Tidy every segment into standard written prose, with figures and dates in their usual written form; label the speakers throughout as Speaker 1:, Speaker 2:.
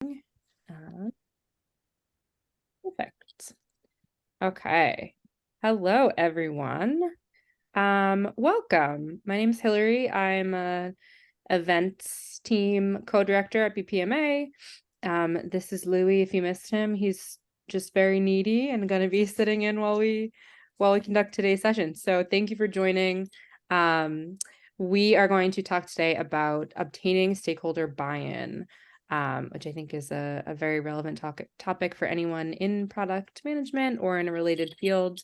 Speaker 1: Perfect. Okay. Hello, everyone. Welcome. My name is Hillary. I'm a events team co-director at BPMA. This is Louis. If you missed him, he's just very needy and going to be sitting in while we conduct today's session. So thank you for joining. We are going to talk today about obtaining stakeholder buy-in, which I think is a very relevant topic for anyone in product management or in a related field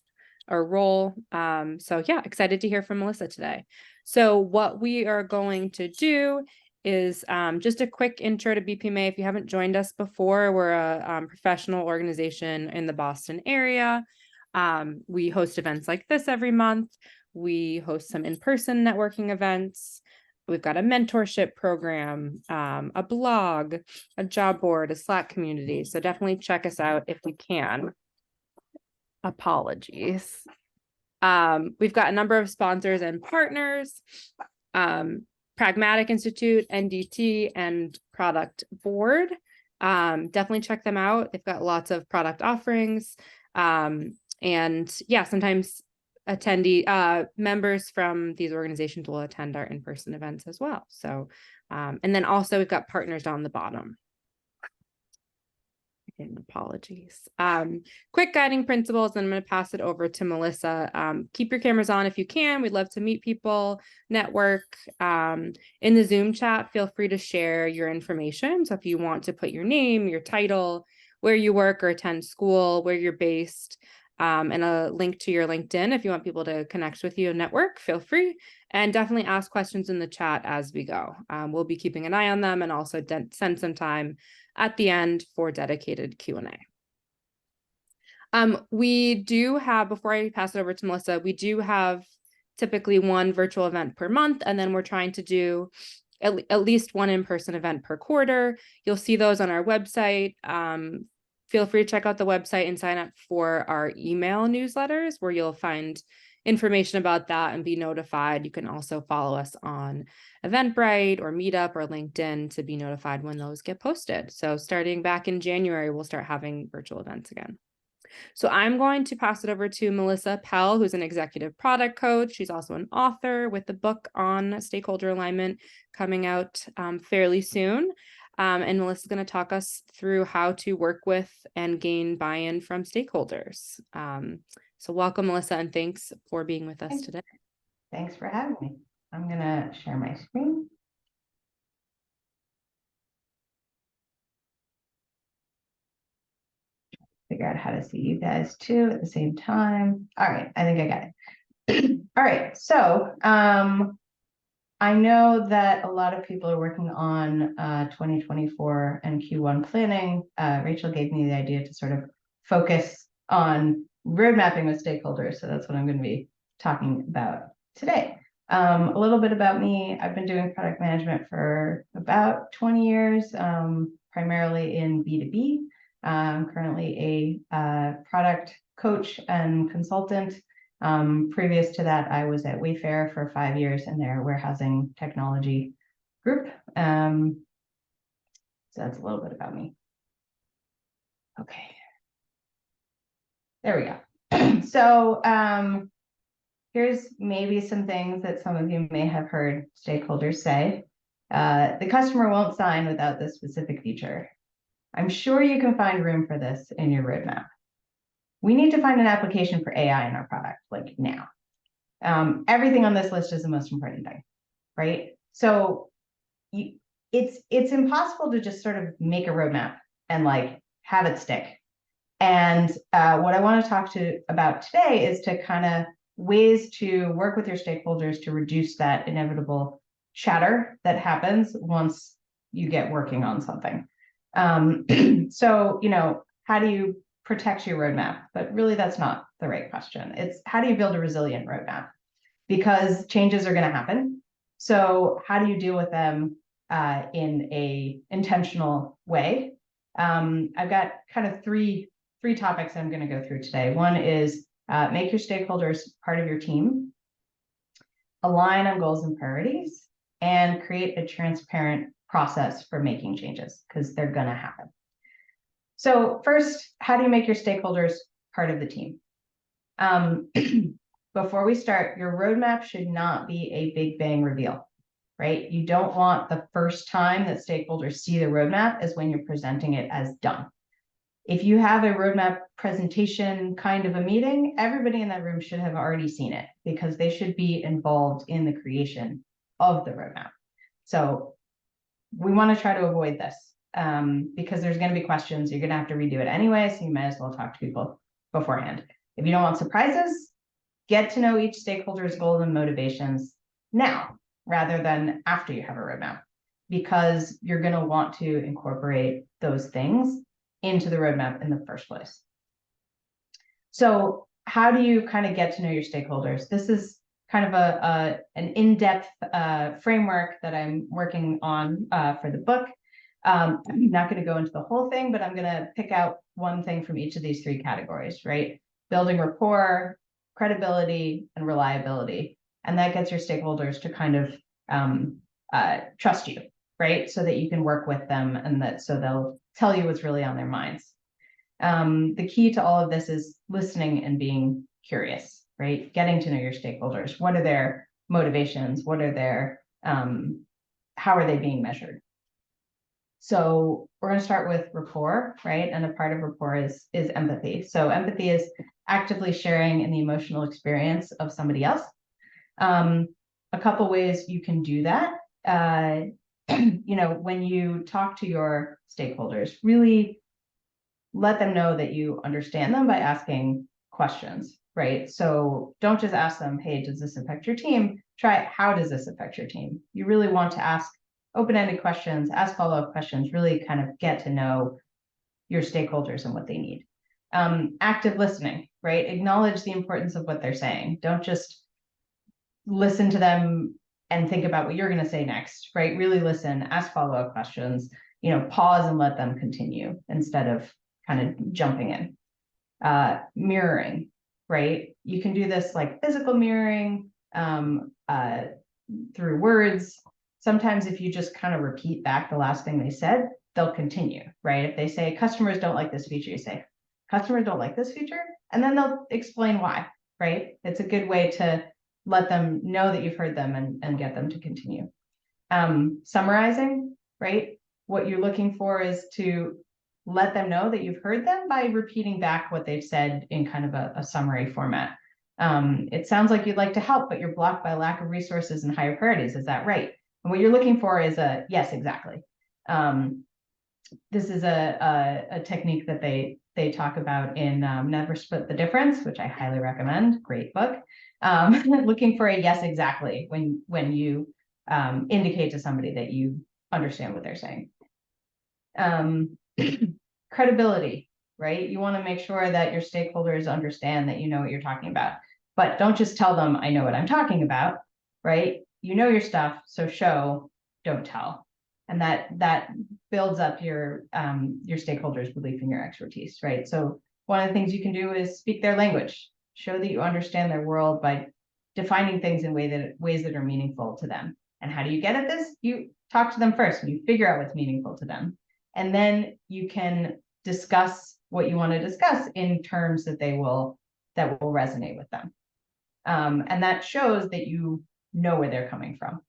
Speaker 1: or role. So yeah, excited to hear from Melissa today. So what we are going to do is just a quick intro to BPMA. If you haven't joined us before, we're a professional organization in the Boston area. We host events like this every month. We host some in-person networking events. We've got a mentorship program, a blog, a job board, a Slack community. So definitely check us out if you can. Apologies. We've got a number of sponsors and partners, Pragmatic Institute, NDT, and Product Board. Definitely check them out. They've got lots of product offerings. And yeah, sometimes members from these organizations will attend our in-person events as well. So, and then also we've got partners down the bottom. Apologies. Quick guiding principles, and I'm going to pass it over to Melissa. Keep your cameras on if you can. We'd love to meet people, network. In the Zoom chat, feel free to share your information. So if you want to put your name, your title, where you work or attend school, where you're based, and a link to your LinkedIn if you want people to connect with you and network, feel free. And definitely ask questions in the chat as we go. We'll be keeping an eye on them and also send some time at the end for dedicated Q&A. We do have, before I pass it over to Melissa, we do have typically one virtual event per month, and then we're trying to do at least one in-person event per quarter. You'll see those on our website. Feel free to check out the website and sign up for our email newsletters where you'll find information about that and be notified. You can also follow us on Eventbrite or Meetup or LinkedIn to be notified when those get posted. So starting back in January, we'll start having virtual events again. So I'm going to pass it over to Melissa Pell, who's an executive product coach. She's also an author with the book on stakeholder alignment coming out fairly soon. And Melissa's going to talk us through how to work with and gain buy-in from stakeholders. So welcome, Melissa, and thanks for being with us today.
Speaker 2: Thanks for having me. I'm going to share my screen. Figure out how to see you guys too at the same time. All right, I think I got it. All right, so I know that a lot of people are working on 2024 and Q1 planning. Rachel gave me the idea to sort of focus on road mapping with stakeholders. So that's what I'm going to be talking about today. A little bit about me. I've been doing product management for about 20 years, primarily in B2B. I'm currently a product coach and consultant. Previous to that, I was at Wayfair for 5 years in their warehousing technology group. So that's a little bit about me. Okay. There we go. So here's maybe some things that some of you may have heard stakeholders say. The customer won't sign without this specific feature. I'm sure you can find room for this in your roadmap. We need to find an application for AI in our product, like now. Everything on this list is the most important thing, right? So it's impossible to just sort of make a roadmap and like have it stick. And what I want to talk about today is to kind of ways to work with your stakeholders to reduce that inevitable chatter that happens once you get working on something. So, how do you protect your roadmap? But really, that's not the right question. It's how do you build a resilient roadmap? Because changes are going to happen. So how do you deal with them in a intentional way? I've got kind of three topics I'm going to go through today. One is make your stakeholders part of your team, align on goals and priorities, and create a transparent process for making changes, because they're going to happen. So first, how do you make your stakeholders part of the team? Before we start, your roadmap should not be a big bang reveal, right? You don't want the first time that stakeholders see the roadmap is when you're presenting it as done. If you have a roadmap presentation kind of a meeting, everybody in that room should have already seen it, because they should be involved in the creation of the roadmap. So we want to try to avoid this, because there's going to be questions. You're going to have to redo it anyway, so you might as well talk to people beforehand. If you don't want surprises, get to know each stakeholder's goals and motivations now, rather than after you have a roadmap, because you're going to want to incorporate those things into the roadmap in the first place. So how do you kind of get to know your stakeholders? This is kind of an in-depth framework that I'm working on for the book. I'm not going to go into the whole thing, but I'm going to pick out one thing from each of these three categories, right? Building rapport, credibility, and reliability. And that gets your stakeholders to kind of trust you, right? So that you can work with them, and so they'll tell you what's really on their minds. The key to all of this is listening and being curious, right? Getting to know your stakeholders. What are their motivations? What are their, how are they being measured? So we're going to start with rapport, right? And a part of rapport is empathy. So empathy is actively sharing in the emotional experience of somebody else. A couple ways you can do that. When you talk to your stakeholders, really let them know that you understand them by asking questions, right? So don't just ask them, hey, does this affect your team? Try, how does this affect your team? You really want to ask open-ended questions, ask follow-up questions, really kind of get to know your stakeholders and what they need. Active listening, right? Acknowledge the importance of what they're saying. Don't just listen to them and think about what you're going to say next, right? Really listen, ask follow-up questions, pause and let them continue instead of kind of jumping in. Mirroring, right? You can do this like physical mirroring through words. Sometimes if you just kind of repeat back the last thing they said, they'll continue, right? If they say customers don't like this feature, you say customers don't like this feature, and then they'll explain why, right? It's a good way to let them know that you've heard them and get them to continue. Summarizing, right? What you're looking for is to let them know that you've heard them by repeating back what they've said in kind of a summary format. It sounds like you'd like to help, but you're blocked by lack of resources and higher priorities. Is that right? And what you're looking for is a yes, exactly. This is a technique that they talk about in Never Split the Difference, which I highly recommend. Great book. Looking for a yes, exactly when you indicate to somebody that you understand what they're saying. Credibility, right? You want to make sure that your stakeholders understand that you know what you're talking about, but don't just tell them I know what I'm talking about, right? You know your stuff, so show, don't tell. And that builds up your stakeholders' belief in your expertise, right? So one of the things you can do is speak their language, show that you understand their world by defining things in ways that are meaningful to them. And how do you get at this? You talk to them first, and you figure out what's meaningful to them. And then you can discuss what you want to discuss in terms that will resonate with them. And that shows that you know where they're coming from.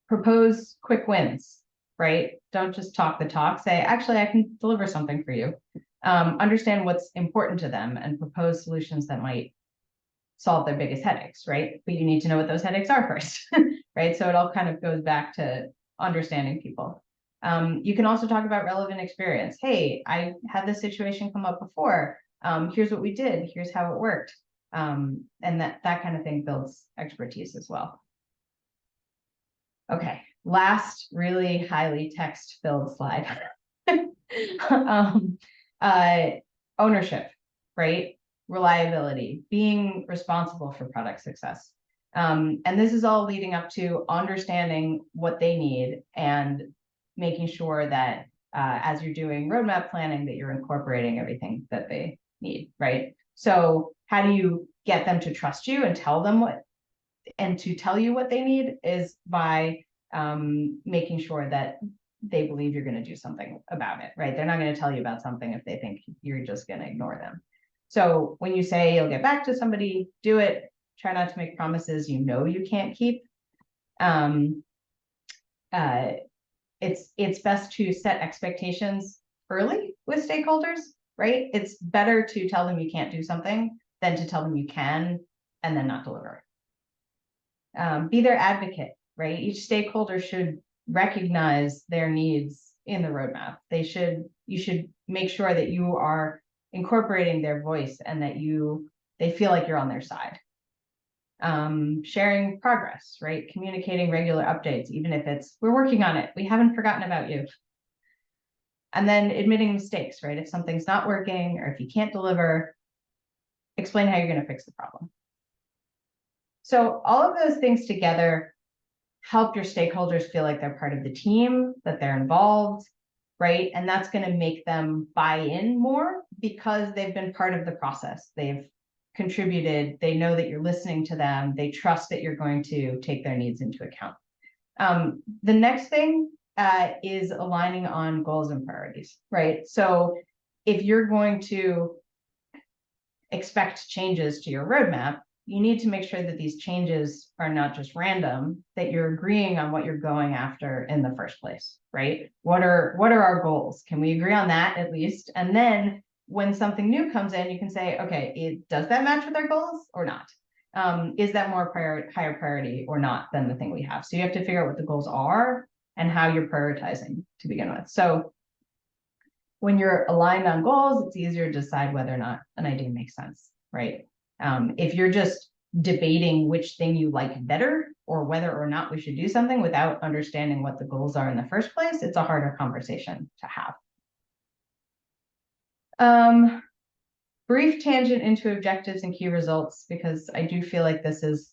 Speaker 2: Propose quick wins, right? Don't just talk the talk. Say, actually, I can deliver something for you. Understand what's important to them and propose solutions that might solve their biggest headaches, right? But you need to know what those headaches are first, right? So it all kind of goes back to understanding people. You can also talk about relevant experience. Hey, I had this situation come up before. Here's what we did. Here's how it worked. And that kind of thing builds expertise as well. Okay, last really highly text-filled slide. Ownership, right? Reliability, being responsible for product success. And this is all leading up to understanding what they need and making sure that as you're doing roadmap planning, that you're incorporating everything that they need, right? So how do you get them to trust you and tell you what they need is by making sure that they believe you're going to do something about it, right? They're not going to tell you about something if they think you're just going to ignore them. So when you say you'll get back to somebody, do it. Try not to make promises you know you can't keep. It's best to set expectations early with stakeholders, right? It's better to tell them you can't do something than to tell them you can and then not deliver. Be their advocate, right? Each stakeholder should recognize their needs in the roadmap. You should make sure that you are incorporating their voice and that they feel like you're on their side. Sharing progress, right? Communicating regular updates, even if it's, we're working on it, we haven't forgotten about you. And then admitting mistakes, right? If something's not working or if you can't deliver, explain how you're going to fix the problem. So all of those things together help your stakeholders feel like they're part of the team, that they're involved, right? And that's going to make them buy in more because they've been part of the process. They've contributed, they know that you're listening to them, they trust that you're going to take their needs into account. The next thing is aligning on goals and priorities, right? So if you're going to expect changes to your roadmap, you need to make sure that these changes are not just random, that you're agreeing on what you're going after in the first place, right? What are our goals? Can we agree on that at least? And then when something new comes in, you can say, okay, does that match with our goals or not? Is that more higher priority or not than the thing we have? So you have to figure out what the goals are and how you're prioritizing to begin with. So when you're aligned on goals, it's easier to decide whether or not an idea makes sense, right? If you're just debating which thing you like better or whether or not we should do something without understanding what the goals are in the first place, it's a harder conversation to have. Brief tangent into objectives and key results, because I do feel like this is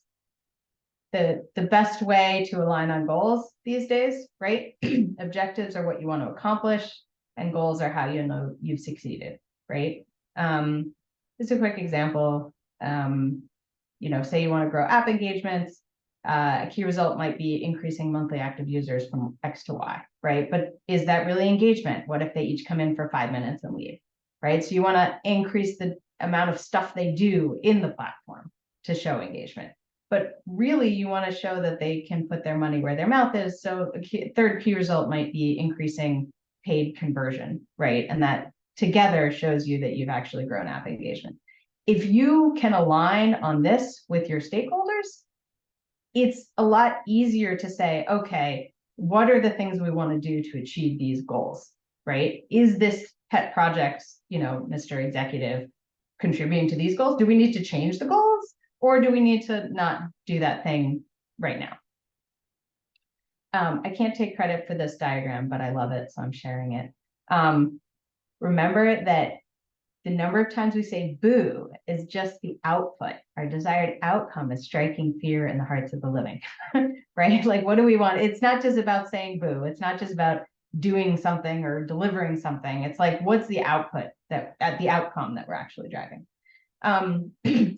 Speaker 2: the best way to align on goals these days, right? Objectives are what you want to accomplish and goals are how you know you've succeeded, right? Just a quick example. Say you want to grow app engagements. A key result might be increasing monthly active users from X to Y, right? But is that really engagement? What if they each come in for 5 minutes and leave, right? So you want to increase the amount of stuff they do in the platform to show engagement. But really, you want to show that they can put their money where their mouth is. So a third key result might be increasing paid conversion, right? And that together shows you that you've actually grown app engagement. If you can align on this with your stakeholders, it's a lot easier to say, okay, what are the things we want to do to achieve these goals, right? Is this pet project, Mr. Executive, contributing to these goals? Do we need to change the goals? Or do we need to not do that thing right now? I can't take credit for this diagram, but I love it, so I'm sharing it. Remember that the number of times we say boo is just the output. Our desired outcome is striking fear in the hearts of the living, right? Like, what do we want? It's not just about saying boo. It's not just about doing something or delivering something. It's like, what's the output the outcome that we're actually driving?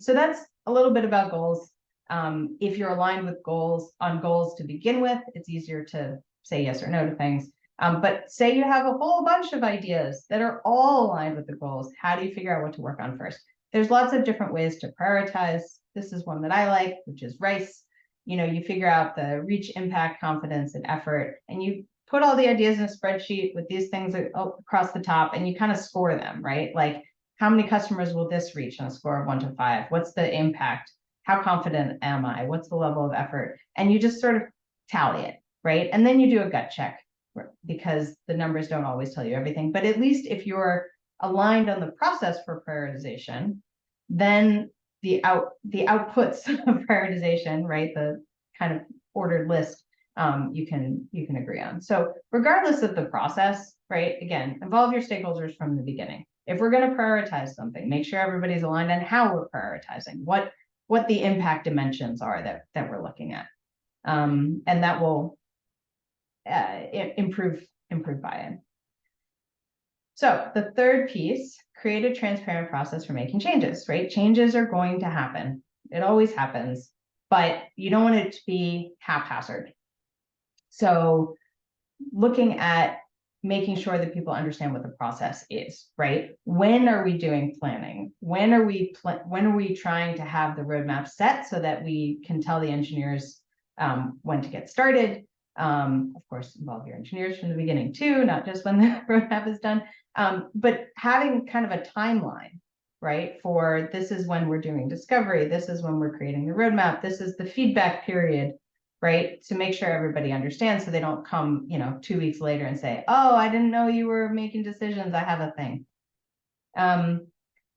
Speaker 2: So that's a little bit about goals. If you're aligned with goals to begin with, it's easier to say yes or no to things. But say you have a whole bunch of ideas that are all aligned with the goals. How do you figure out what to work on first? There's lots of different ways to prioritize. This is one that I like, which is RICE. You figure out the reach, impact, confidence, and effort, and you put all the ideas in a spreadsheet with these things across the top, and you kind of score them, right? Like, how many customers will this reach on a score of 1 to 5? What's the impact? How confident am I? What's the level of effort? And you just sort of tally it, right? And then you do a gut check, because the numbers don't always tell you everything. But at least if you're aligned on the process for prioritization, then the outputs of prioritization, right, the kind of ordered list, you can agree on. So regardless of the process, right, again, involve your stakeholders from the beginning. If we're going to prioritize something, make sure everybody's aligned on how we're prioritizing, what the impact dimensions are that we're looking at, and that will improve buy-in. So the third piece, create a transparent process for making changes, right? Changes are going to happen. It always happens, but you don't want it to be haphazard. So looking at making sure that people understand what the process is, right? When are we doing planning? When are we trying to have the roadmap set so that we can tell the engineers when to get started? Of course, involve your engineers from the beginning too, not just when the roadmap is done. But having kind of a timeline, right? For this is when we're doing discovery, this is when we're creating the roadmap, this is the feedback period, right? To make sure everybody understands so they don't come, 2 weeks later and say, oh, I didn't know you were making decisions. I have a thing.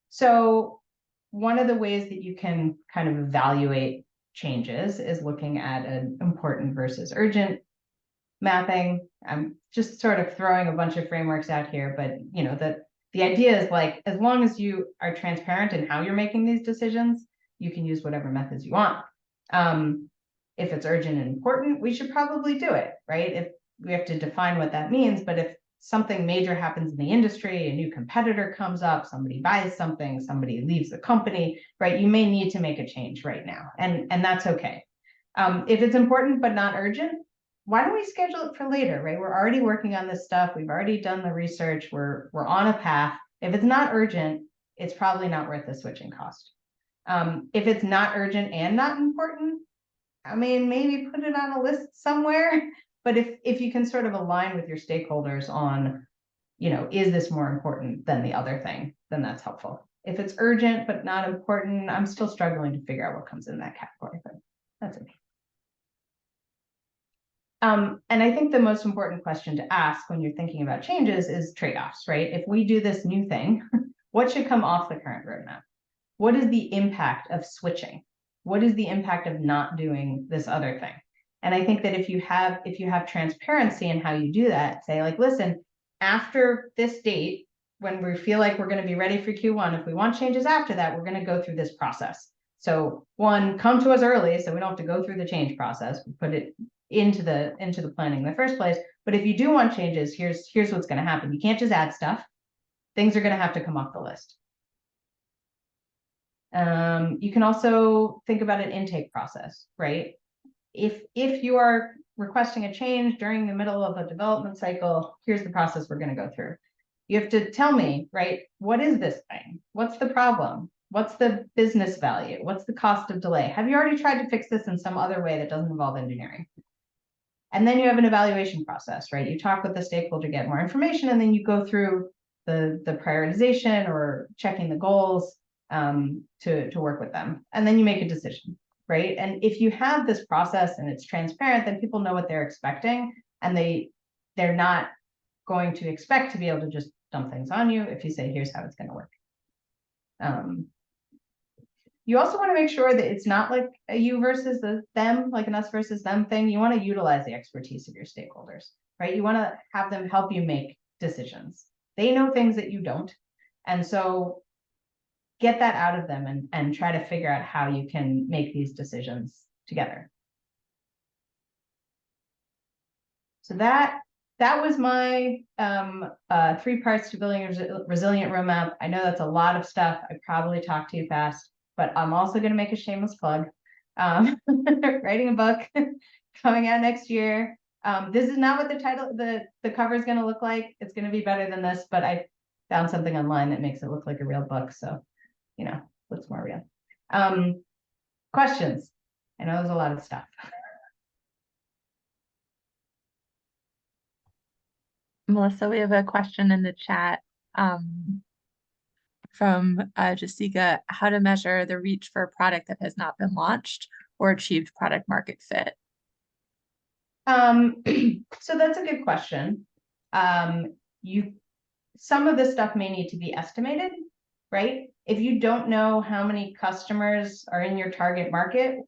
Speaker 2: So one of the ways that you can kind of evaluate changes is looking at an important versus urgent mapping. I'm just sort of throwing a bunch of frameworks out here, but the idea is like, as long as you are transparent in how you're making these decisions, you can use whatever methods you want. If it's urgent and important, we should probably do it, right? If we have to define what that means, but if something major happens in the industry, a new competitor comes up, somebody buys something, somebody leaves the company, right? You may need to make a change right now, and that's okay. If it's important but not urgent, why don't we schedule it for later, right? We're already working on this stuff. We've already done the research. We're on a path. If it's not urgent, it's probably not worth the switching cost. If it's not urgent and not important, I mean, maybe put it on a list somewhere. But if you can sort of align with your stakeholders on, is this more important than the other thing, then that's helpful. If it's urgent but not important, I'm still struggling to figure out what comes in that category, but that's okay. And I think the most important question to ask when you're thinking about changes is trade-offs, right? If we do this new thing, what should come off the current roadmap? What is the impact of switching? What is the impact of not doing this other thing? And I think that if you have transparency in how you do that, say like, listen, after this date, when we feel like we're going to be ready for Q1, if we want changes after that, we're going to go through this process. So one, come to us early so we don't have to go through the change process. We put it into the planning in the first place. But if you do want changes, here's what's going to happen. You can't just add stuff. Things are going to have to come off the list. You can also think about an intake process, right? If you are requesting a change during the middle of a development cycle, here's the process we're going to go through. You have to tell me, right? What is this thing? What's the problem? What's the business value? What's the cost of delay? Have you already tried to fix this in some other way that doesn't involve engineering? And then you have an evaluation process, right? You talk with the stakeholder, get more information, and then you go through the prioritization or checking the goals to work with them. And then you make a decision, right? And if you have this process and it's transparent, then people know what they're expecting, and they're not going to expect to be able to just dump things on you if you say, here's how it's going to work. You also want to make sure that it's not like a you versus them, like an us versus them thing. You want to utilize the expertise of your stakeholders, right? You want to have them help you make decisions. They know things that you don't. And so get that out of them and try to figure out how you can make these decisions together. So that was my 3 parts to building a resilient roadmap. I know that's a lot of stuff. I probably talked too fast, but I'm also going to make a shameless plug. Writing a book coming out next year. This is not what the title, the cover is going to look like. It's going to be better than this, but I found something online that makes it look like a real book. So, looks more real. Questions? I know there's a lot of stuff.
Speaker 3: Melissa, we have a question in the chat from Jessica, how to measure the reach for a product that has not been launched or achieved product market fit.
Speaker 2: So that's a good question. Some of this stuff may need to be estimated, right? If you don't know how many customers are in your target market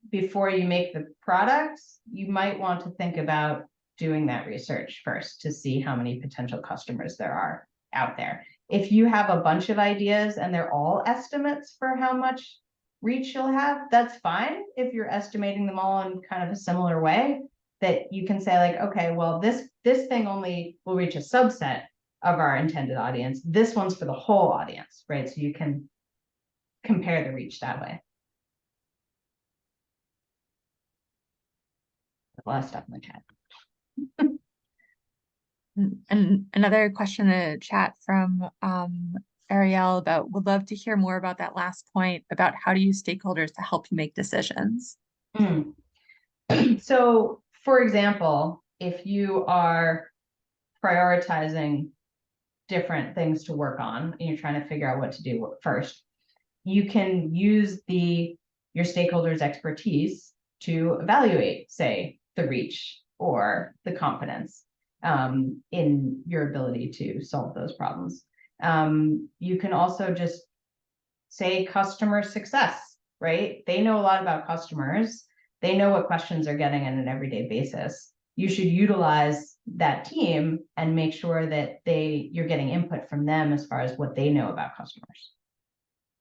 Speaker 2: before you make the products, you might want to think about doing that research first to see how many potential customers there are out there. If you have a bunch of ideas and they're all estimates for how much reach you'll have, that's fine. If you're estimating them all in kind of a similar way, that you can say like, okay, well, this thing only will reach a subset of our intended audience. This one's for the whole audience, right? So you can compare the reach that way. a lot of stuff in the chat.
Speaker 3: And another question in the chat from Ariel about would love to hear more about that last point about how to use stakeholders to help you make decisions.
Speaker 2: So, for example, if you are prioritizing different things to work on and you're trying to figure out what to do first, you can use your stakeholders' expertise to evaluate, say, the reach or the competence in your ability to solve those problems. You can also just say customer success, right? They know a lot about customers. They know what questions they're getting on an everyday basis. You should utilize that team and make sure that you're getting input from them as far as what they know about customers.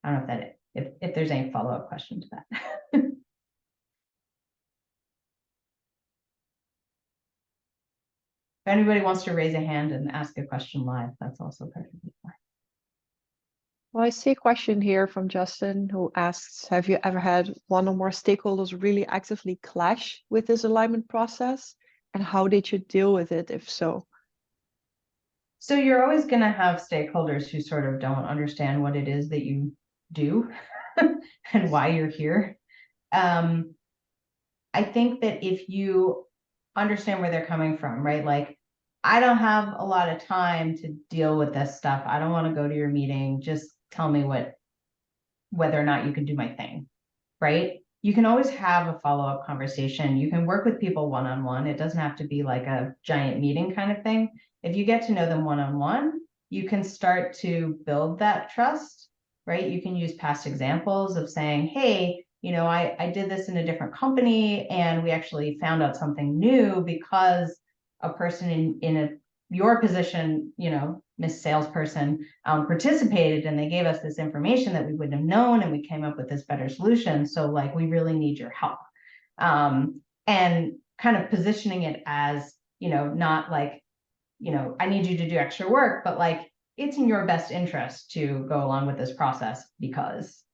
Speaker 2: I don't know if there's any follow-up question to that. If anybody wants to raise a hand and ask a question live, that's also perfectly fine.
Speaker 4: Well, I see a question here from Justin who asks, have you ever had one or more stakeholders really actively clash with this alignment process? And how did you deal with it, if so?
Speaker 2: So you're always going to have stakeholders who sort of don't understand what it is that you do and why you're here. I think that if you understand where they're coming from, right? Like, I don't have a lot of time to deal with this stuff. I don't want to go to your meeting. Just tell me whether or not you can do my thing, right? You can always have a follow-up conversation. You can work with people one-on-one. It doesn't have to be like a giant meeting kind of thing. If you get to know them one-on-one, you can start to build that trust, right? You can use past examples of saying, hey, I did this in a different company and we actually found out something new because a person in your position, Miss Salesperson, participated and they gave us this information that we wouldn't have known and we came up with this better solution. So like, we really need your help. And kind of positioning it as, not like, I need you to do extra work, but like, it's in your best interest to go along with this process because.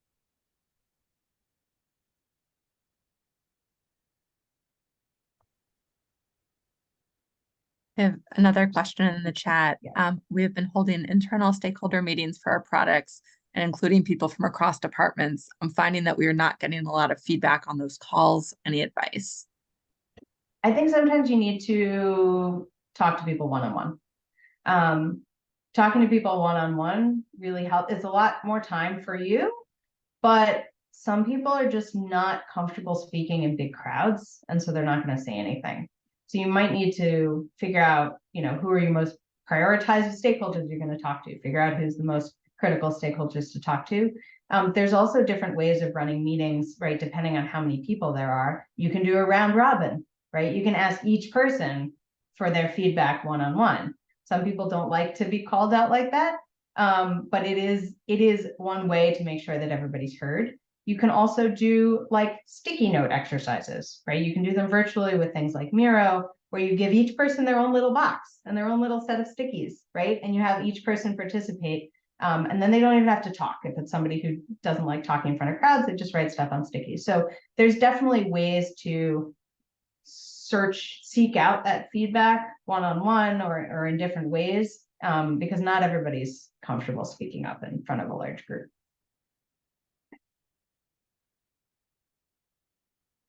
Speaker 3: I have another question in the chat.
Speaker 2: Yeah.
Speaker 3: We have been holding internal stakeholder meetings for our products and including people from across departments. I'm finding that we are not getting a lot of feedback on those calls. Any advice?
Speaker 2: I think sometimes you need to talk to people one-on-one. Talking to people one-on-one really helps. It's a lot more time for you, but some people are just not comfortable speaking in big crowds, and so they're not going to say anything. So you might need to figure out, who are your most prioritized stakeholders you're going to talk to, figure out who's the most critical stakeholders to talk to. There's also different ways of running meetings, right? Depending on how many people there are. You can do a round robin, right? You can ask each person for their feedback one-on-one. Some people don't like to be called out like that, but it is one way to make sure that everybody's heard. You can also do like sticky note exercises, right? You can do them virtually with things like Miro, where you give each person their own little box and their own little set of stickies, right? And you have each person participate. And then they don't even have to talk. If it's somebody who doesn't like talking in front of crowds, they just write stuff on stickies. So there's definitely ways to seek out that feedback one-on-one or in different ways, because not everybody's comfortable speaking up in front of a large group.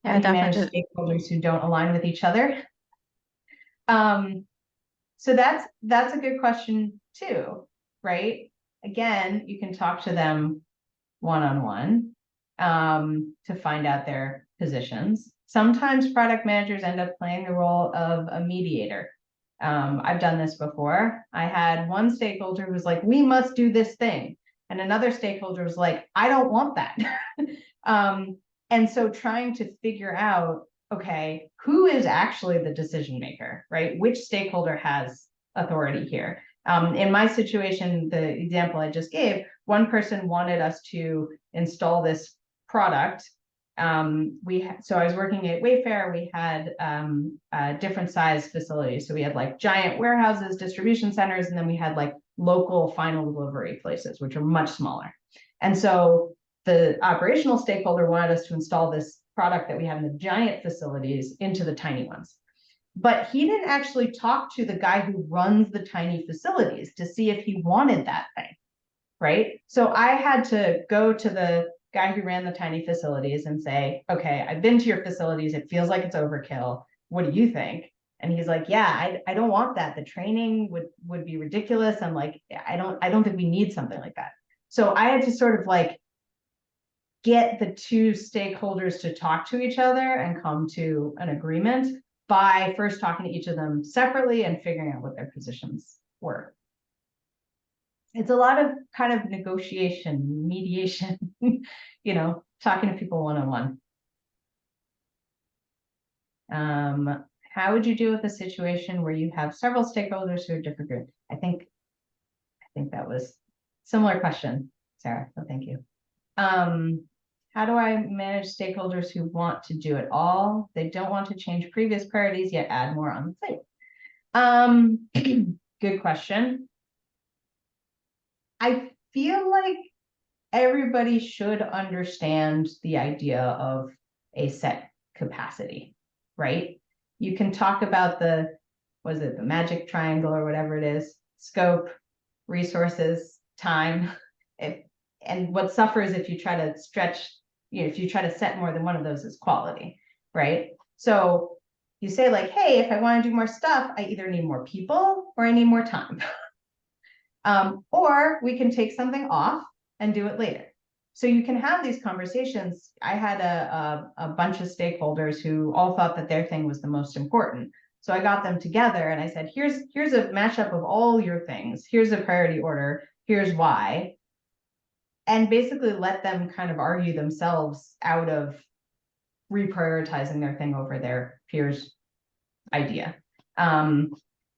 Speaker 3: Yeah,
Speaker 2: definitely. Stakeholders who don't align with each other. So that's a good question too, right? Again, you can talk to them one-on-one to find out their positions. Sometimes product managers end up playing the role of a mediator. I've done this before. I had one stakeholder who was like, we must do this thing. And another stakeholder was like, I don't want that. And so trying to figure out, okay, who is actually the decision maker, right? Which stakeholder has authority here? In my situation, the example I just gave, one person wanted us to install this product. So I was working at Wayfair. We had different size facilities. So we had like giant warehouses, distribution centers, and then we had like local final delivery places, which are much smaller. And so the operational stakeholder wanted us to install this product that we have in the giant facilities into the tiny ones. But he didn't actually talk to the guy who runs the tiny facilities to see if he wanted that thing, right? So I had to go to the guy who ran the tiny facilities and say, okay, I've been to your facilities. It feels like it's overkill. What do you think? And he's like, yeah, I don't want that. The training would be ridiculous. I'm like, I don't think we need something like that. So I had to sort of like get the two stakeholders to talk to each other and come to an agreement by first talking to each of them separately and figuring out what their positions were. It's a lot of kind of negotiation, mediation, you know, talking to people one-on-one. How would you deal with a situation where you have several stakeholders who are different groups? I think that was similar question, Sarah, so thank you. How do I manage stakeholders who want to do it all? They don't want to change previous priorities, yet add more on the plate. Good question. I feel like everybody should understand the idea of a set capacity, right? You can talk about the magic triangle or whatever it is, scope, resources, time, and what suffers if you try to stretch, if you try to set more than one of those is quality, right? So you say like, hey, if I want to do more stuff, I either need more people or I need more time. Or we can take something off and do it later. So you can have these conversations. I had a bunch of stakeholders who all thought that their thing was the most important. So I got them together and I said, here's a mashup of all your things. Here's a priority order. Here's why. And basically let them kind of argue themselves out of reprioritizing their thing over their peers' idea.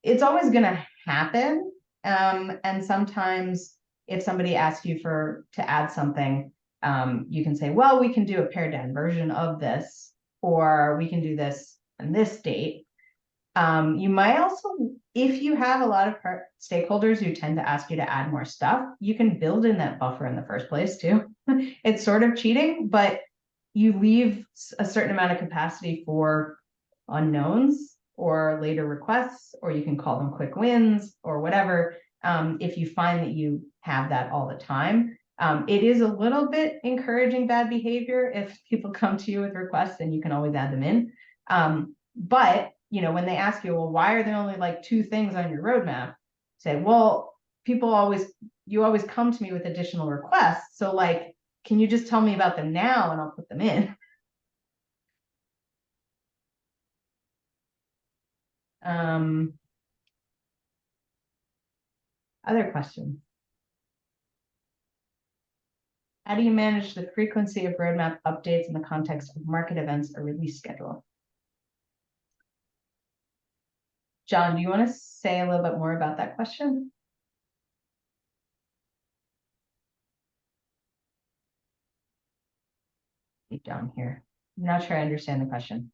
Speaker 2: It's always going to happen. And sometimes if somebody asks you to add something, you can say, well, we can do a pared down version of this, or we can do this on this date. You might also, if you have a lot of stakeholders who tend to ask you to add more stuff, you can build in that buffer in the first place too. It's sort of cheating, but you leave a certain amount of capacity for unknowns or later requests, or you can call them quick wins or whatever. If you find that you have that all the time, it is a little bit encouraging bad behavior if people come to you with requests, and you can always add them in. But when they ask you, well, why are there only like 2 things on your roadmap? Say, well, you always come to me with additional requests. So like, can you just tell me about them now and I'll put them in? Other questions? How do you manage the frequency of roadmap updates in the context of market events or release schedule? John, do you want to say a little bit more about that question? Deep down here. I'm not sure I understand the question.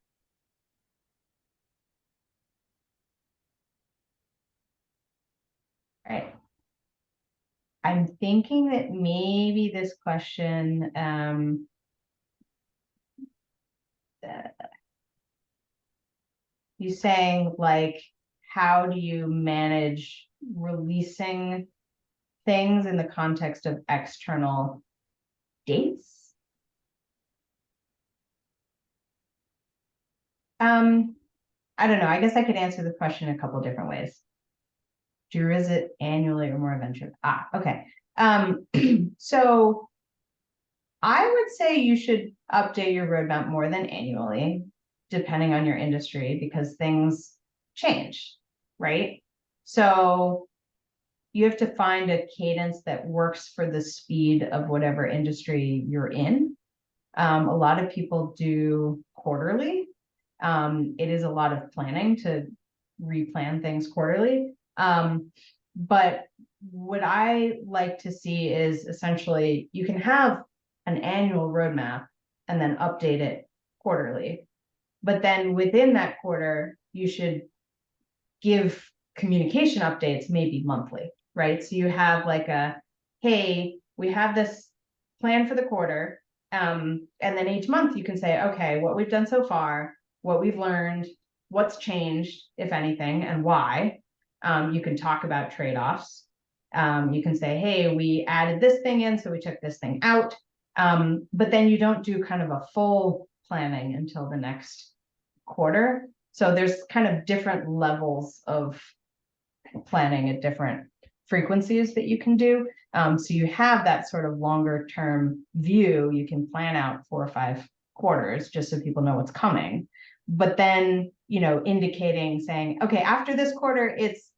Speaker 2: All right. I'm thinking that maybe this question, you're saying like, how do you manage releasing things in the context of external dates? I don't know. I guess I could answer the question a couple different ways. Or is it annually or more eventually? Okay. So I would say you should update your roadmap more than annually, depending on your industry, because things change, right? So you have to find a cadence that works for the speed of whatever industry you're in. A lot of people do quarterly. It is a lot of planning to replan things quarterly. But what I like to see is essentially you can have an annual roadmap and then update it quarterly. But then within that quarter, you should give communication updates maybe monthly, right? So you have like hey, we have this plan for the quarter, And then each month you can say, okay, what we've done so far, what we've learned, what's changed, if anything, and why. You can talk about trade-offs. You can say, hey, we added this thing in, so we took this thing out. But then you don't do kind of a full planning until the next quarter. So there's kind of different levels of planning at different frequencies that you can do. So you have that sort of longer term view. You can plan out 4 or 5 quarters just so people know what's coming. But then, indicating, saying, okay, after this quarter, it's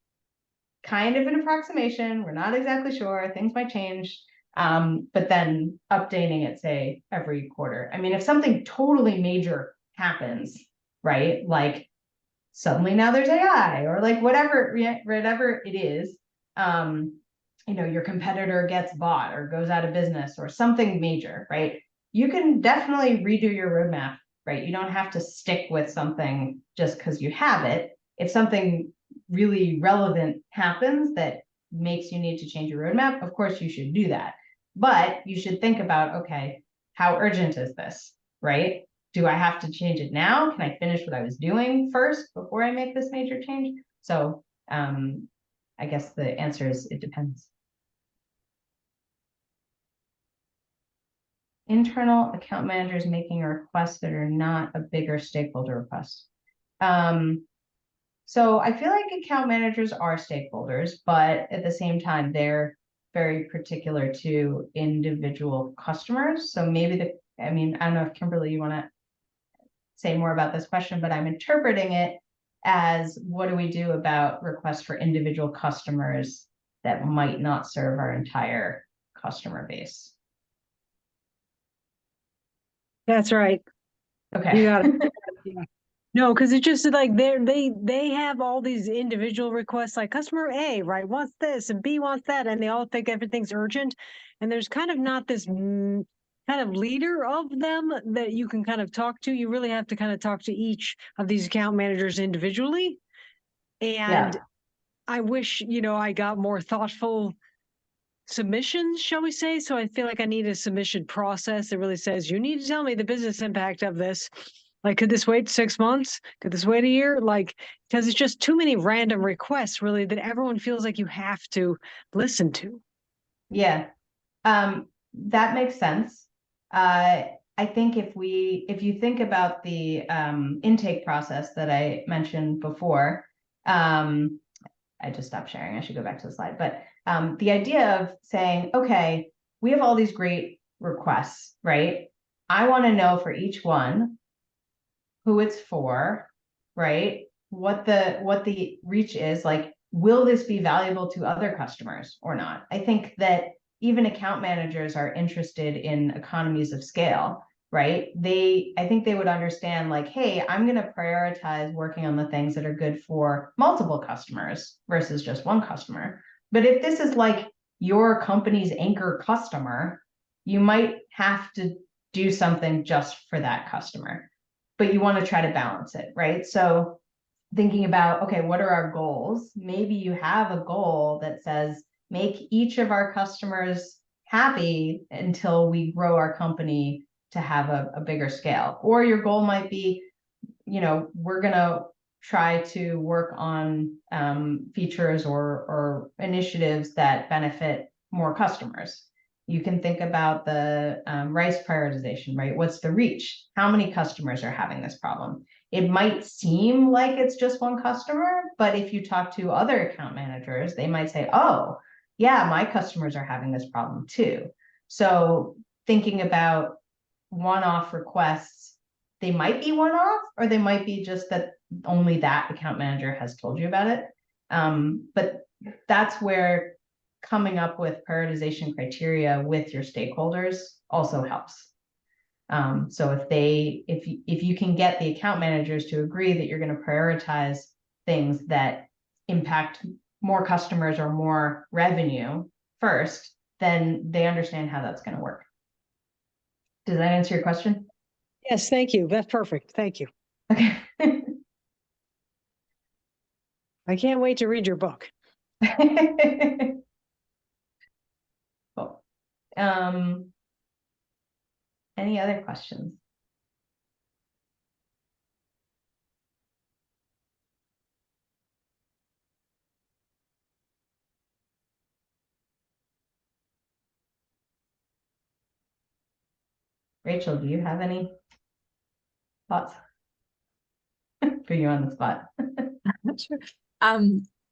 Speaker 2: kind of an approximation. We're not exactly sure. Things might change. But then updating it, say, every quarter. I mean, if something totally major happens, right? Like suddenly now there's AI, or like whatever it is, your competitor gets bought or goes out of business or something major, right? You can definitely redo your roadmap, right? You don't have to stick with something just because you have it. If something really relevant happens that makes you need to change your roadmap, of course you should do that. But you should think about, okay, how urgent is this, right? Do I have to change it now? Can I finish what I was doing first before I make this major change? So I guess the answer is it depends. Internal account managers making a request that are not a bigger stakeholder request. So I feel like account managers are stakeholders, but at the same time, they're very particular to individual customers. So maybe I don't know if Kimberly, you want to say more about this question, but I'm interpreting it as, what do we do about requests for individual customers that might not serve our entire customer base?
Speaker 5: That's right.
Speaker 2: Okay.
Speaker 5: You got it. Yeah. No, because it's just like they have all these individual requests, like customer A, right, wants this and B wants that, and they all think everything's urgent. And there's kind of not this kind of leader of them that you can kind of talk to. You really have to kind of talk to each of these account managers individually. And I wish, I got more thoughtful submissions, shall we say. So I feel like I need a submission process that really says, you need to tell me the business impact of this. Like, could this wait 6 months? Could this wait a year? Like, because it's just too many random requests, really, that everyone feels like you have to listen to.
Speaker 2: Yeah, that makes sense. I think if you think about the intake process that I mentioned before, I just stopped sharing. I should go back to the slide. But the idea of saying, okay, we have all these great requests, right? I want to know for each one who it's for, right? What the reach is, like, will this be valuable to other customers or not? I think that even account managers are interested in economies of scale, right? I think they would understand, like, hey, I'm going to prioritize working on the things that are good for multiple customers versus just one customer. But if this is like your company's anchor customer, you might have to do something just for that customer, but you want to try to balance it, right? So thinking about, okay, what are our goals? Maybe you have a goal that says, make each of our customers happy until we grow our company to have a bigger scale. Or your goal might be, we're going to try to work on features or initiatives that benefit more customers. You can think about the RICE prioritization, right? What's the reach? How many customers are having this problem? It might seem like it's just one customer, but if you talk to other account managers, they might say, oh, yeah, my customers are having this problem too. So thinking about one-off requests, they might be one-off, or they might be just that only that account manager has told you about it. But that's where coming up with prioritization criteria with your stakeholders also helps. So if you can get the account managers to agree that you're going to prioritize things that impact more customers or more revenue first, then they understand how that's going to work. Does that answer your question?
Speaker 5: Yes, thank you. That's perfect. Thank you.
Speaker 2: Okay.
Speaker 5: I can't wait to read your book.
Speaker 2: Cool. Any other questions? Rachel, do you have any thoughts? Put you on the spot.
Speaker 3: Sure.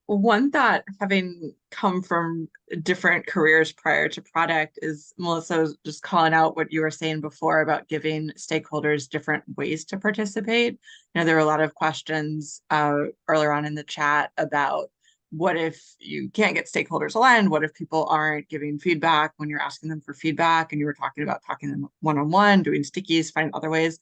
Speaker 3: One thought, having come from different careers prior to product, is Melissa was just calling out what you were saying before about giving stakeholders different ways to participate. You know, there were a lot of questions earlier on in the chat about what if you can't get stakeholders aligned? What if people aren't giving feedback when you're asking them for feedback? And you were talking about talking to them one-on-one, doing stickies, finding other ways.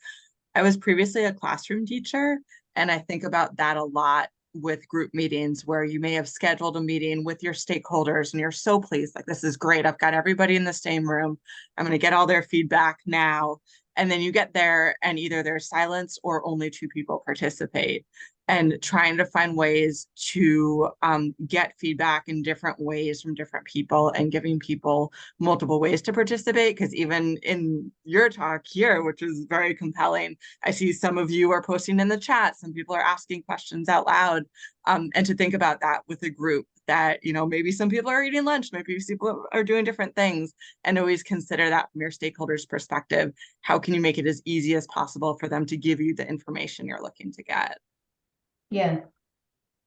Speaker 3: I was previously a classroom teacher, and I think about that a lot with group meetings where you may have scheduled a meeting with your stakeholders and you're so pleased, like, this is great. I've got everybody in the same room. I'm going to get all their feedback now. And then you get there and either there's silence or only 2 people participate. And trying to find ways to get feedback in different ways from different people and giving people multiple ways to participate. Because even in your talk here, which is very compelling, I see some of you are posting in the chat, some people are asking questions out loud, and to think about that with a group that, you know, maybe some people are eating lunch, maybe people are doing different things, and always consider that from your stakeholders' perspective. How can you make it as easy as possible for them to give you the information you're looking to get?
Speaker 2: Yeah.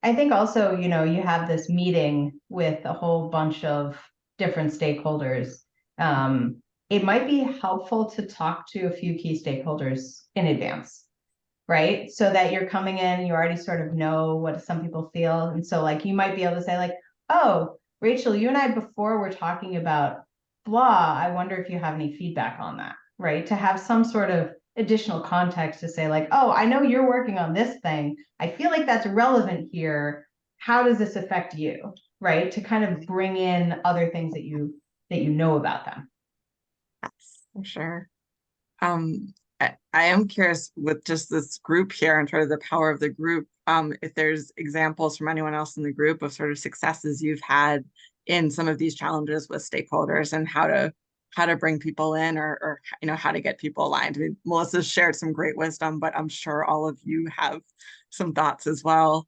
Speaker 2: I think also, you know, you have this meeting with a whole bunch of different stakeholders. It might be helpful to talk to a few key stakeholders in advance, right? So that you're coming in, you already sort of know what some people feel. And so like, you might be able to say like, oh, Rachel, you and I before were talking about blah. I wonder if you have any feedback on that, right? To have some sort of additional context to say like, oh, I know you're working on this thing. I feel like that's relevant here. How does this affect you, right? To kind of bring in other things that you know about them.
Speaker 3: Yes, for sure. I am curious with just this group here and sort of the power of the group, if there's examples from anyone else in the group of sort of successes you've had in some of these challenges with stakeholders and how to bring people in or you know, how to get people aligned. I mean, Melissa's shared some great wisdom, but I'm sure all of you have some thoughts as well.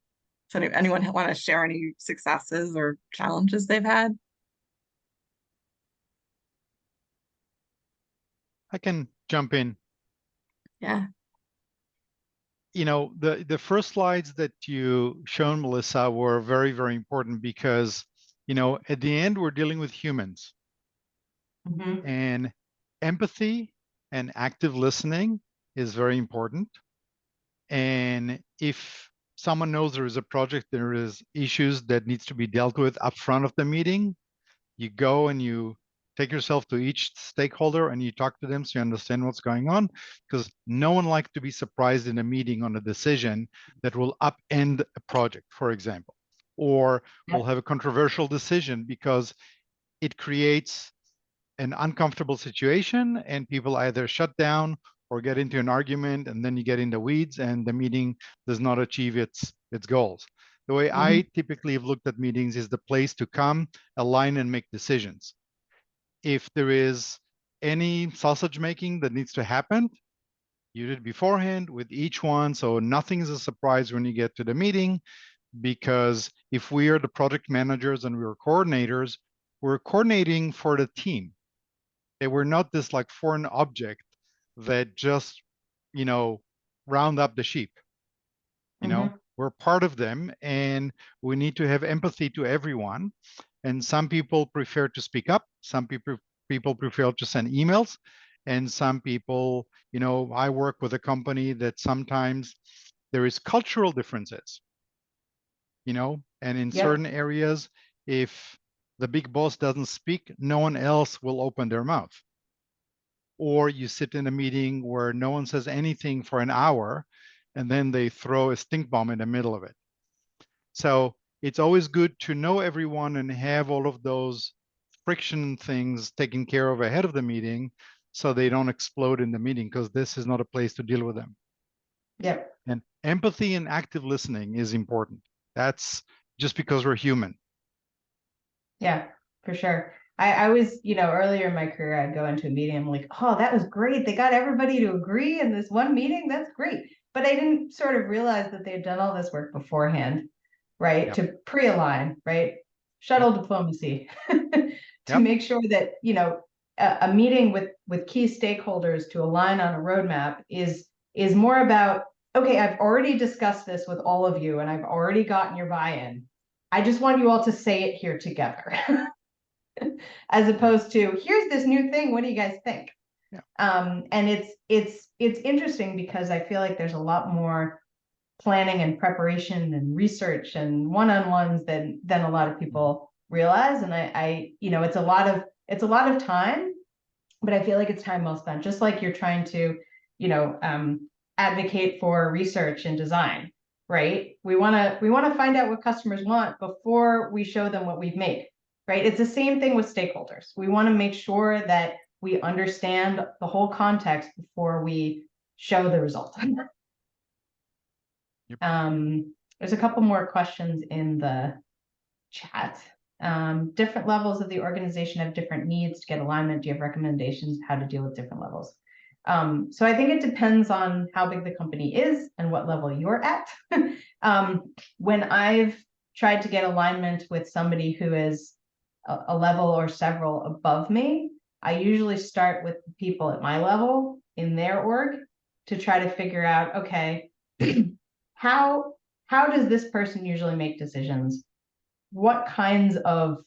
Speaker 3: So anyone want to share any successes or challenges they've had?
Speaker 6: I can jump in.
Speaker 3: Yeah.
Speaker 6: You know, the first slides that you shown, Melissa, were very, very important because, you know, at the end, we're dealing with humans.
Speaker 2: Mm-hmm.
Speaker 6: And empathy and active listening is very important. And if someone knows there is a project, there is issues that needs to be dealt with up front of the meeting, you go and you take yourself to each stakeholder and you talk to them so you understand what's going on, because no one likes to be surprised in a meeting on a decision that will upend a project, for example, or will have a controversial decision because it creates an uncomfortable situation and people either shut down or get into an argument, and then you get in the weeds and the meeting does not achieve its goals. The way I typically have looked at meetings is the place to come, align, and make decisions. If there is any sausage making that needs to happen, you did beforehand with each one, so nothing is a surprise when you get to the meeting, because if we are the project managers and we're coordinators, we're coordinating for the team. They were not this like foreign object that just, you know, round up the sheep. You know, we're part of them and we need to have empathy to everyone. And some people prefer to speak up. Some people prefer to send emails. And some people, you know, I work with a company that sometimes there is cultural differences, you know, and in certain areas, if the big boss doesn't speak, no one else will open their mouth. Or you sit in a meeting where no one says anything for an hour and then they throw a stink bomb in the middle of it. So it's always good to know everyone and have all of those friction things taken care of ahead of the meeting so they don't explode in the meeting, because this is not a place to deal with them.
Speaker 2: Yep.
Speaker 6: And empathy and active listening is important. That's just because we're human.
Speaker 2: Yeah, for sure. I was, earlier in my career, I'd go into a meeting, I'm like, oh, that was great. They got everybody to agree in this one meeting. That's great. But I didn't sort of realize that they'd done all this work beforehand, right?
Speaker 6: Yep.
Speaker 2: To pre-align, right? Shuttle diplomacy to
Speaker 6: Yep.
Speaker 2: make sure that, a meeting with key stakeholders to align on a roadmap is more about, okay, I've already discussed this with all of you and I've already gotten your buy-in. I just want you all to say it here together. As opposed to, here's this new thing, what do you guys think?
Speaker 6: Yeah.
Speaker 2: And it's interesting because I feel like there's a lot more planning and preparation and research and one-on-ones than a lot of people realize. And I it's a lot of time, but I feel like it's time well spent. Just like you're trying to, advocate for research and design, right? We want to find out what customers want before we show them what we've made, right? It's the same thing with stakeholders. We want to make sure that we understand the whole context before we show the result.
Speaker 6: Yep.
Speaker 2: There's a couple more questions in the chat. Different levels of the organization have different needs to get alignment. Do you have recommendations how to deal with different levels? So I think it depends on how big the company is and what level you're at. When I've tried to get alignment with somebody who is a level or several above me, I usually start with the people at my level in their org to try to figure out, okay, how does this person usually make decisions? What kinds of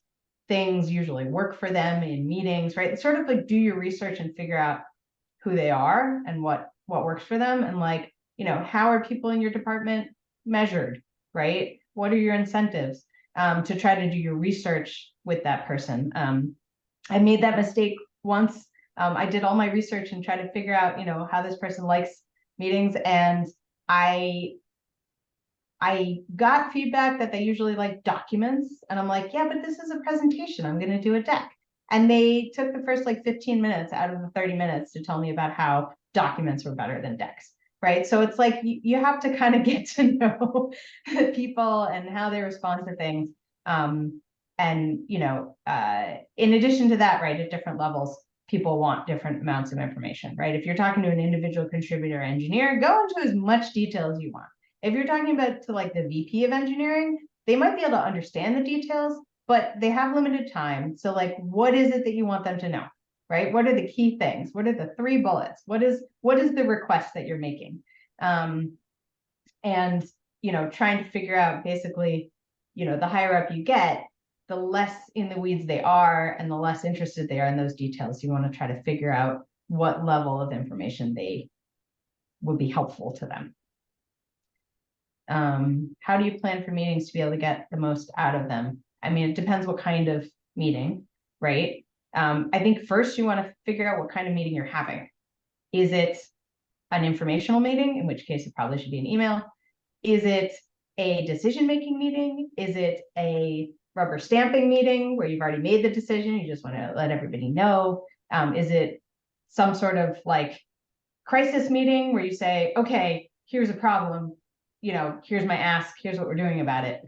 Speaker 2: things usually work for them in meetings, right? Sort of like do your research and figure out who they are and what works for them. And like, how are people in your department measured, right? What are your incentives? To try to do your research with that person. I made that mistake once. I did all my research and tried to figure out, how this person likes meetings. And I got feedback that they usually like documents. And I'm like, yeah, but this is a presentation. I'm going to do a deck. And they took the first like 15 minutes out of the 30 minutes to tell me about how documents were better than decks. Right. So it's like you have to kind of get to know people and how they respond to things. And, in addition to that, right, at different levels, people want different amounts of information, right? If you're talking to an individual contributor engineer, go into as much detail as you want. If you're talking about to like the VP of engineering, they might be able to understand the details, but they have limited time. So like, what is it that you want them to know, right? What are the key things? What are the 3 bullets? What is the request that you're making? And, trying to figure out basically, the higher up you get, the less in the weeds they are and the less interested they are in those details. You want to try to figure out what level of information they would be helpful to them. How do you plan for meetings to be able to get the most out of them? I mean, it depends what kind of meeting, right? I think first you want to figure out what kind of meeting you're having. Is it an informational meeting, in which case it probably should be an email? Is it a decision-making meeting? Is it a rubber stamping meeting where you've already made the decision, you just want to let everybody know? Is it some sort of like crisis meeting where you say, okay, here's a problem, here's my ask, here's what we're doing about it.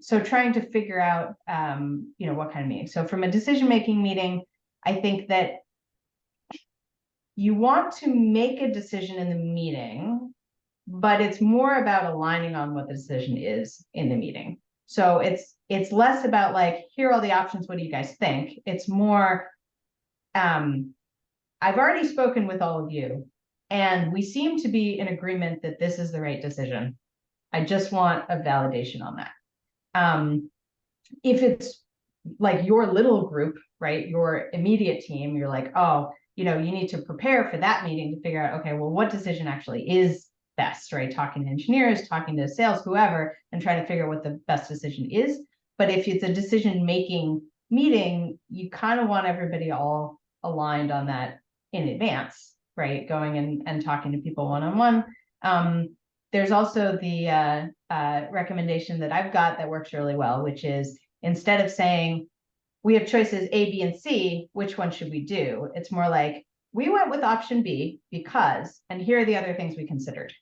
Speaker 2: So trying to figure out, what kind of meeting. So from a decision-making meeting, I think that you want to make a decision in the meeting, but it's more about aligning on what the decision is in the meeting. So it's less about like, here are all the options, what do you guys think? It's more, I've already spoken with all of you, and we seem to be in agreement that this is the right decision. I just want a validation on that. If it's like your little group, right, your immediate team, you're like, oh, you need to prepare for that meeting to figure out, okay, well, what decision actually is best, right? Talking to engineers, talking to sales, whoever, and trying to figure out what the best decision is. But if it's a decision-making meeting, you kind of want everybody all aligned on that in advance, right? Going and talking to people one-on-one. There's also the recommendation that I've got that works really well, which is instead of saying, we have choices A, B, and C, which one should we do? It's more like, we went with option B because, and here are the other things we considered.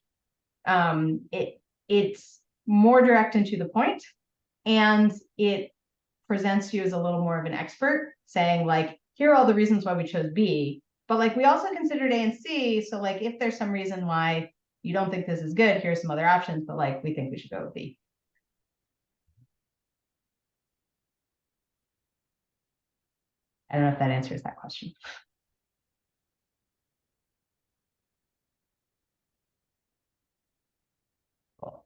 Speaker 2: It's more direct and to the point, and it presents you as a little more of an expert, saying like, here are all the reasons why we chose B, but like we also considered A and C. So like if there's some reason why you don't think this is good, here's some other options, but like we think we should go with B. I don't know if that answers that question. Cool.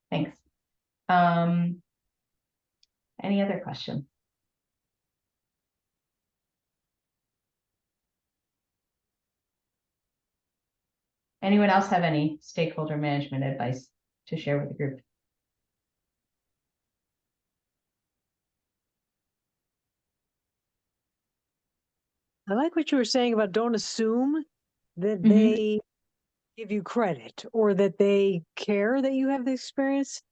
Speaker 2: Thanks. Any other questions? Anyone else have any stakeholder management advice to share with the group?
Speaker 5: I like what you were saying about don't assume that
Speaker 2: Mhm.
Speaker 5: they give you credit or that they care that you have the experience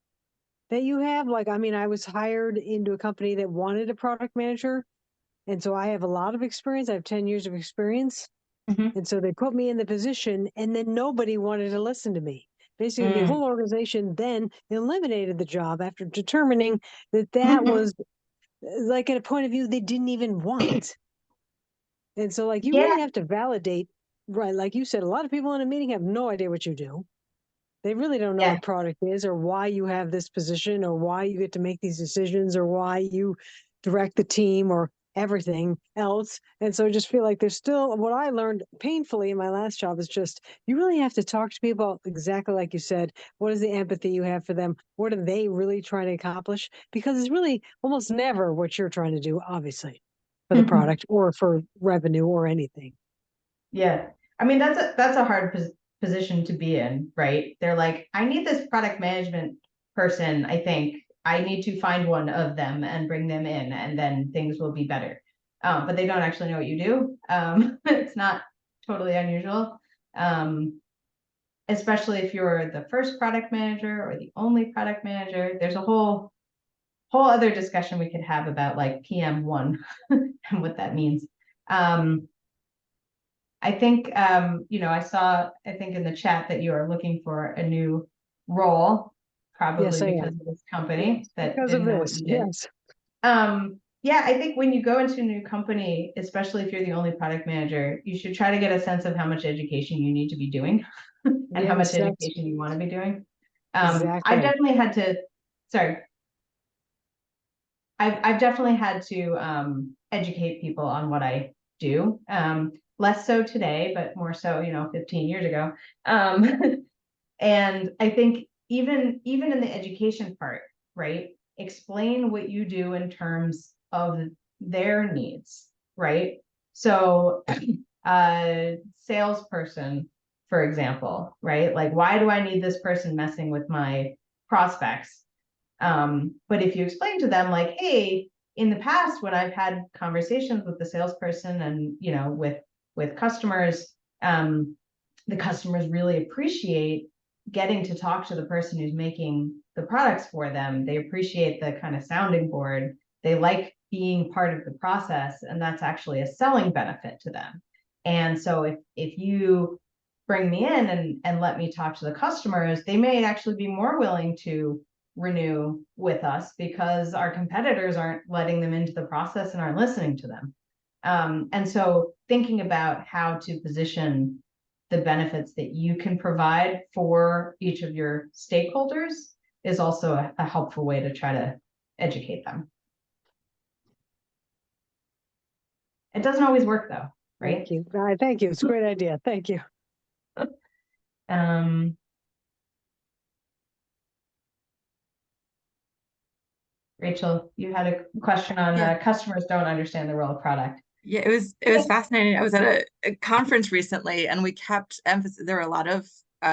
Speaker 5: that you have. Like, I mean, I was hired into a company that wanted a product manager. And so I have a lot of experience. I have 10 years of experience.
Speaker 2: Mhm.
Speaker 5: And so they put me in the position and then nobody wanted to listen to me. Basically, the whole organization then eliminated the job after determining that that was like at a point of view they didn't even want. And so like you
Speaker 2: Yeah.
Speaker 5: really have to validate, right? Like you said, a lot of people in a meeting have no idea what you do. They really don't know
Speaker 2: Yeah.
Speaker 5: what product is or why you have this position or why you get to make these decisions or why you direct the team or everything else. And so I just feel like there's still what I learned painfully in my last job is just you really have to talk to people exactly like you said. What is the empathy you have for them? What are they really trying to accomplish? Because it's really almost never what you're trying to do, obviously, for the product or for revenue or anything.
Speaker 2: Yeah. I mean, that's a hard position to be in, right? They're like, I need this product management person. I think I need to find one of them and bring them in, and then things will be better. But they don't actually know what you do. It's not totally unusual, especially if you're the first product manager or the only product manager. There's a whole other discussion we could have about like PM1 and what that means. I think, I saw, I think in the chat that you are looking for a new role, probably
Speaker 5: Yes, I
Speaker 2: because
Speaker 5: am.
Speaker 2: of this company that
Speaker 5: Because
Speaker 2: didn't
Speaker 5: of
Speaker 2: know what
Speaker 5: this,
Speaker 2: you did.
Speaker 5: yes.
Speaker 2: Yeah, I think when you go into a new company, especially if you're the only product manager, you should try to get a sense of how much education you need to be doing and how much
Speaker 5: Yes, that's
Speaker 2: education you want to be doing.
Speaker 5: exactly.
Speaker 2: I've definitely had to, sorry. I've definitely had to educate people on what I do. Less so today, but more so, 15 years ago. And I think even in the education part, right? Explain what you do in terms of their needs, right? So a salesperson, for example, right? Like, why do I need this person messing with my prospects? But if you explain to them like, hey, in the past, when I've had conversations with the salesperson and, with customers, the customers really appreciate getting to talk to the person who's making the products for them. They appreciate the kind of sounding board. They like being part of the process, and that's actually a selling benefit to them. And so if you bring me in and let me talk to the customers, they may actually be more willing to renew with us because our competitors aren't letting them into the process and aren't listening to them. And so thinking about how to position the benefits that you can provide for each of your stakeholders is also a helpful way to try to educate them. It doesn't always work though, right?
Speaker 5: Thank you. Thank you. It's a great idea. Thank you.
Speaker 2: Rachel, you had a question on customers don't understand the role of product.
Speaker 3: Yeah, it was fascinating. I was at a conference recently, and we kept emphasis. There were a lot of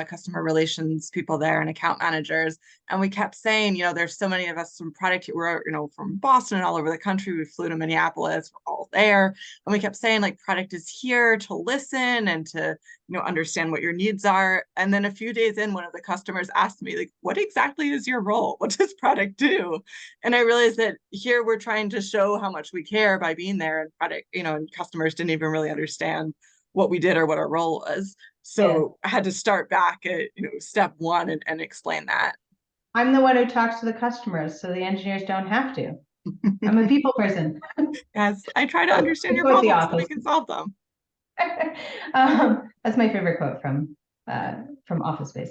Speaker 3: customer relations people there and account managers, and we kept saying, there's so many of us from product. We're from Boston and all over the country. We flew to Minneapolis, we're all there, and we kept saying like product is here to listen and to understand what your needs are. And then a few days in, one of the customers asked me like, what exactly is your role? What does product do? And I realized that here we're trying to show how much we care by being there, and product, and customers didn't even really understand what we did or what our role was. So I had to start back at, step one and explain that.
Speaker 2: I'm the one who talks to the customers, so the engineers don't have to. I'm a people person.
Speaker 3: Yes, I try to understand
Speaker 2: Good
Speaker 3: your
Speaker 2: quote, The
Speaker 3: problems so we
Speaker 2: Office.
Speaker 3: can solve them.
Speaker 2: That's my favorite quote from Office Space.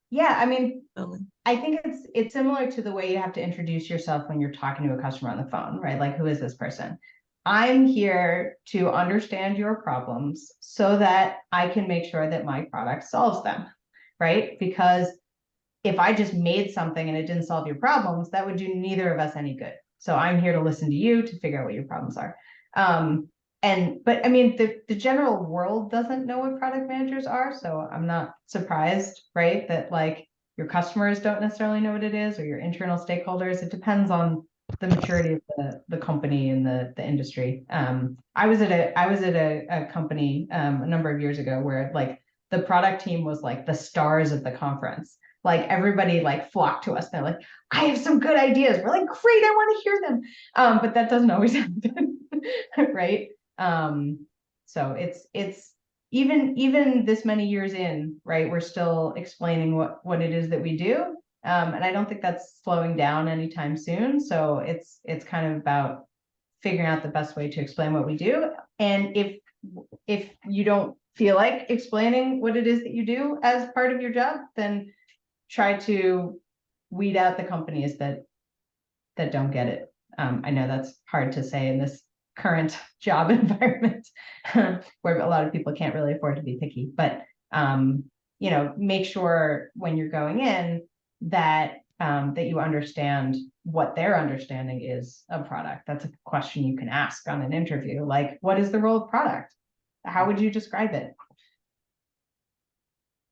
Speaker 2: Yeah, I mean,
Speaker 3: Totally.
Speaker 2: I think it's similar to the way you have to introduce yourself when you're talking to a customer on the phone, right? Like, who is this person? I'm here to understand your problems so that I can make sure that my product solves them, right? Because if I just made something and it didn't solve your problems, that would do neither of us any good. So I'm here to listen to you to figure out what your problems are. But I mean, the general world doesn't know what product managers are, so I'm not surprised, right? That like your customers don't necessarily know what it is, or your internal stakeholders. It depends on the maturity of the company and the industry. I was at a company a number of years ago where like the product team was like the stars of the conference. Like everybody like flocked to us. They're like, I have some good ideas. We're like, great, I want to hear them. But that doesn't always happen, right? So it's even this many years in, right? We're still explaining what it is that we do. And I don't think that's slowing down anytime soon. So it's kind of about figuring out the best way to explain what we do. And if you don't feel like explaining what it is that you do as part of your job, then try to weed out the companies that don't get it. I know that's hard to say in this current job environment where a lot of people can't really afford to be picky, but make sure when you're going in that that you understand what their understanding is of product. That's a question you can ask on an interview. Like, what is the role of product? How would you describe it?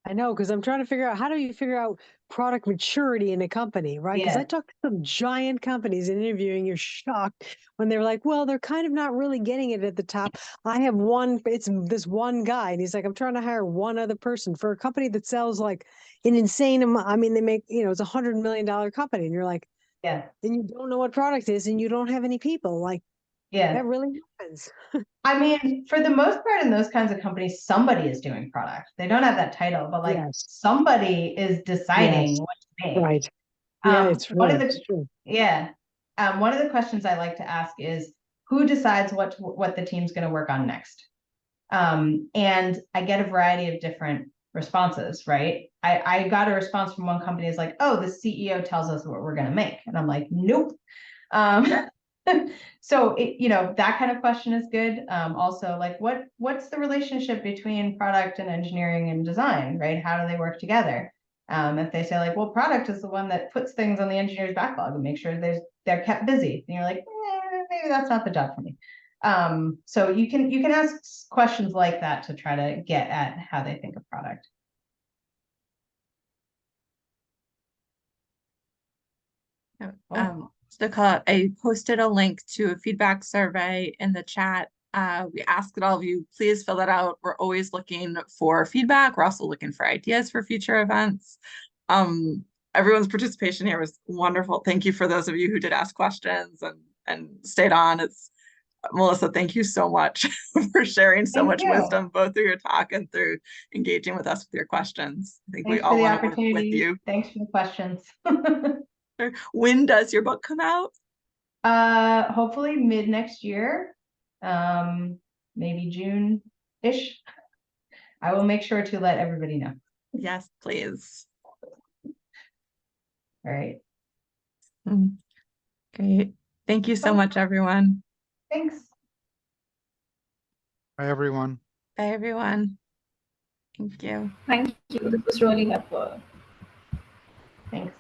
Speaker 5: I know, because I'm trying to figure out how do you figure out product maturity in a company, right? Because
Speaker 2: Yeah.
Speaker 5: I talked to some giant companies in interviewing, you're shocked when they're like, well, they're kind of not really getting it at the top. I have it's this one guy, and he's like, I'm trying to hire one other person for a company that sells like an insane amount. I mean, they make, it's $100 million company, and you're like,
Speaker 2: Yeah.
Speaker 5: and you don't know what product is, and you don't have any people. Like,
Speaker 2: Yeah.
Speaker 5: that really happens.
Speaker 2: I mean, for the most part, in those kinds of companies, somebody is doing product. They don't have that title, but like
Speaker 5: Yes.
Speaker 2: somebody is deciding
Speaker 5: Yes.
Speaker 2: what to make.
Speaker 5: Right. Yeah, it's
Speaker 2: One of
Speaker 5: it's true.
Speaker 2: one of the questions I like to ask is who decides what the team's going to work on next? And I get a variety of different responses, right? I got a response from one company is like, oh, the CEO tells us what we're going to make. And I'm like, nope. So that kind of question is good. Also, like what's the relationship between product and engineering and design, right? How do they work together? If they say like, well, product is the one that puts things on the engineer's backlog and make sure they're kept busy, and you're like, maybe that's not the job for me. So you can ask questions like that to try to get at how they think of product.
Speaker 3: Stakeholder, I posted a link to a feedback survey in the chat. We ask that all of you please fill that out. We're always looking for feedback. We're also looking for ideas for future events. Everyone's participation here was wonderful. Thank you for those of you who did ask questions and stayed on. Melissa, thank you so much for sharing so much wisdom, both through your talk and through engaging with us with your questions. I think we all want to work with you.
Speaker 2: Thanks for the questions.
Speaker 3: When does your book come out?
Speaker 2: Hopefully mid next year, maybe June-ish. I will make sure to let everybody know.
Speaker 3: Yes, please.
Speaker 2: All right.
Speaker 3: Great. Thank you so much, everyone.
Speaker 2: Thanks.
Speaker 6: Bye, everyone.
Speaker 3: Bye, everyone. Thank you.
Speaker 7: Thank you. This was really helpful.
Speaker 2: Thanks.